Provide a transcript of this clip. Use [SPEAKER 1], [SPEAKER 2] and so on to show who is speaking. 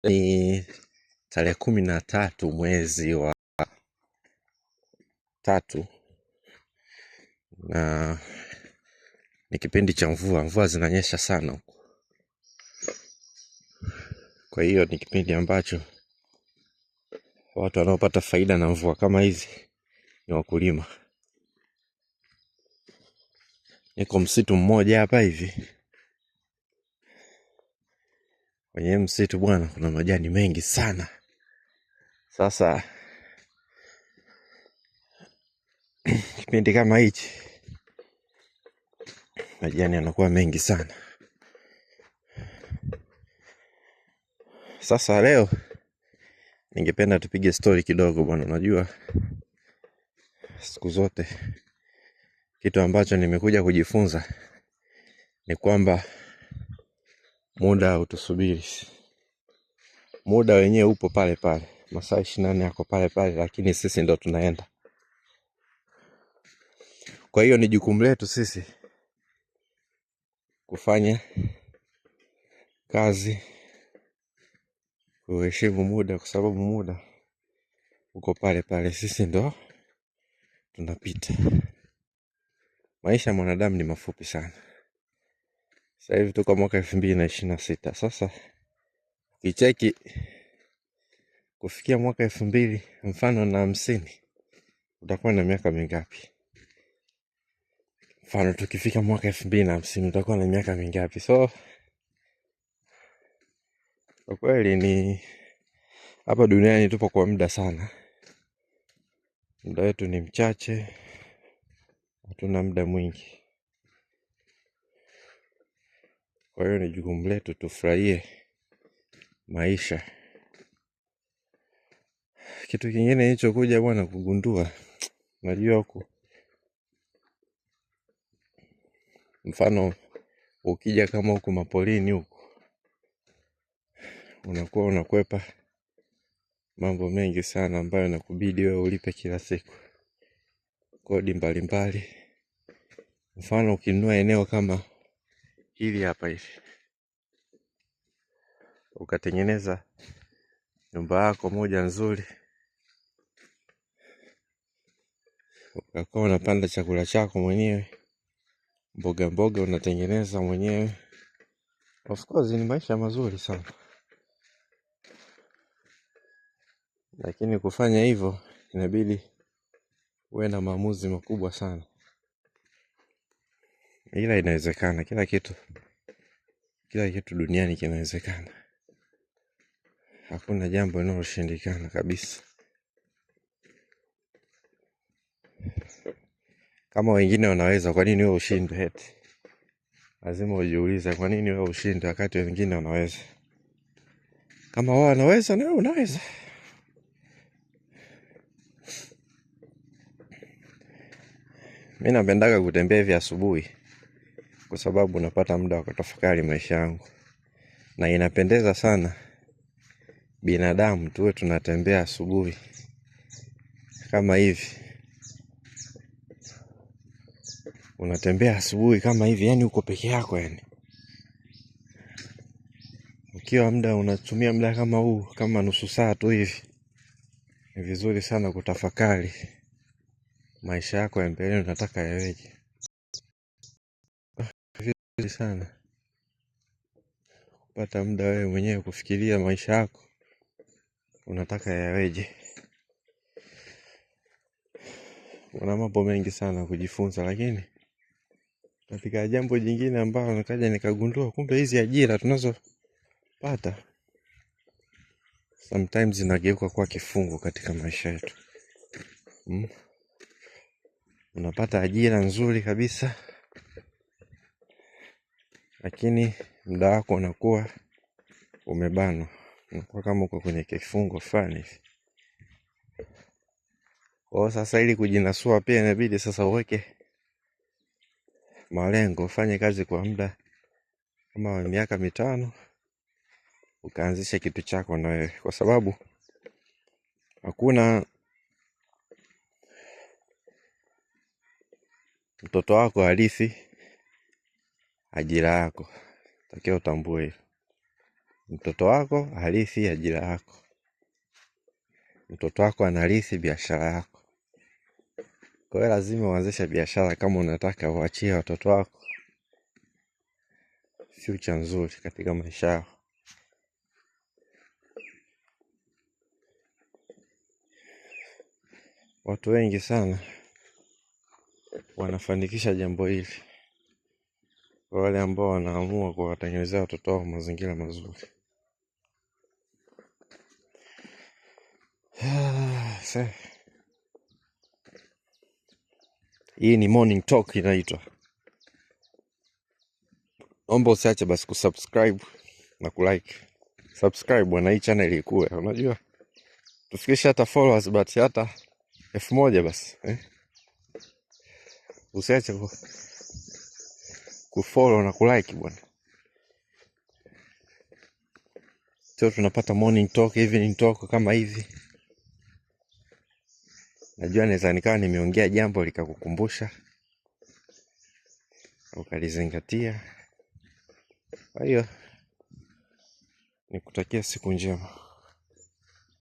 [SPEAKER 1] Ni tarehe 13 mwezi wa 3 na ni kipindi cha mvua zinanyesha sana huko. Kwa hiyo ni kipindi ambacho watu wanaopata faida na mvua kama hizi ni wakulima. Niko msitu mmoja hapa hivi. Kwenye msitu bwana kuna majani mengi sana. Sasa kipindi kama hichi majani yanakuwa mengi sana. Sasa leo ningependa tupige story kidogo bwana. Unajua siku zote kitu ambacho nimekuja kujifunza ni kwamba muda hautusubiri. Muda wenyewe upo pale pale. Masaa 24 yako pale pale, lakini sisi ndo tunaenda. Kwa hiyo ni jukumu letu sisi kufanya kazi, kuheshimu muda, kwa sababu muda uko pale pale, sisi ndo tunapita. Maisha ya mwanadamu ni mafupi sana. Sasa hivi tuko mwaka 2026. Sasa ukicheki kufikia mwaka 2050 utakuwa na miaka mingapi? Mfano tukifika mwaka 2050 utakuwa na miaka mingapi? So kwa kweli ni hapa duniani tupo kwa muda sana. Muda wetu ni mchache. Hatuna muda mwingi. Kwa hiyo ni jukumu letu tufurahie maisha. Kitu kingine hicho kuja bwana kugundua. Unajua huku, mfano ukija kama huku mapolini huku, unakuwa unakwepa mambo mengi sana ambayo nakubidi wewe ulipe kila siku. Kodi mbalimbali. Mfano ukinunua eneo kama hili hapa hivi, ukatengeneza nyumba yako moja nzuri, ukakuwa unapanda chakula chako mwenyewe, mboga unatengeneza mwenyewe. Of course ni maisha mazuri sana. Lakini kufanya hivyo inabidi uwe na maamuzi makubwa sana. Ila inawezekana, kila kitu duniani kinawezekana. Hakuna jambo linaloshindikana kabisa. Kama wengine wanaweza, kwa nini wewe ushindwe eti? Lazima ujiulize kwa nini wewe ushindwe wakati wengine wanaweza. Kama wao wanaweza na wewe unaweza. Mimi napendaga kutembea hivi asubuhi kwa sababu napata muda wa kutafakari maisha yangu. Na inapendeza sana binadamu tuwe tunatembea asubuhi kama hivi. Unatembea asubuhi kama hivi, yani uko peke yako yani. Ukiwa unatumia muda kama huu, kama nusu saa tu hivi, ni vizuri sana kutafakari maisha yako ya mbele unataka yaweje. Vizuri sana kupata muda wewe mwenyewe kufikiria maisha yako unataka yaweje. Kuna mambo mengi sana kujifunza, lakini katika jambo jingine ambalo nikaja nikagundua kumbe hizi ajira tunazopata sometimes zinageuka kuwa kifungo katika maisha yetu. Unapata ajira nzuri kabisa, lakini muda wako unakuwa umebanwa. Unakuwa kama uko kwenye kifungo fulani. Kwa sasa ili kujinasua pia inabidi sasa uweke malengo, ufanye kazi kwa muda kama miaka 5, ukaanzisha kitu chako na wewe, kwa sababu hakuna mtoto wako harithi ajira yako. Takiwa utambue. Mtoto wako harithi ajira yako, mtoto wako anarithi biashara yako. Kwa hiyo lazima uanzishe biashara kama unataka uachie watoto wako future nzuri katika maisha yao. Watu wengi sana wanafanikisha jambo hili, kwa wale ambao wanaamua kuwatengenezea watoto wao mazingira mazuri. Hii ni morning talk inaitwa. Naomba usiache basi kusubscribe na kulike. Subscribe bwana, hii channel ikue. Unajua tufikishe hata followers but hata 1000 basi usiache kufollow na kulike bwana. Sio tunapata morning talk, evening talk kama hivi. Najua naweza nikawa nimeongea jambo likakukumbusha ukalizingatia. Kwa hiyo nikutakia siku njema.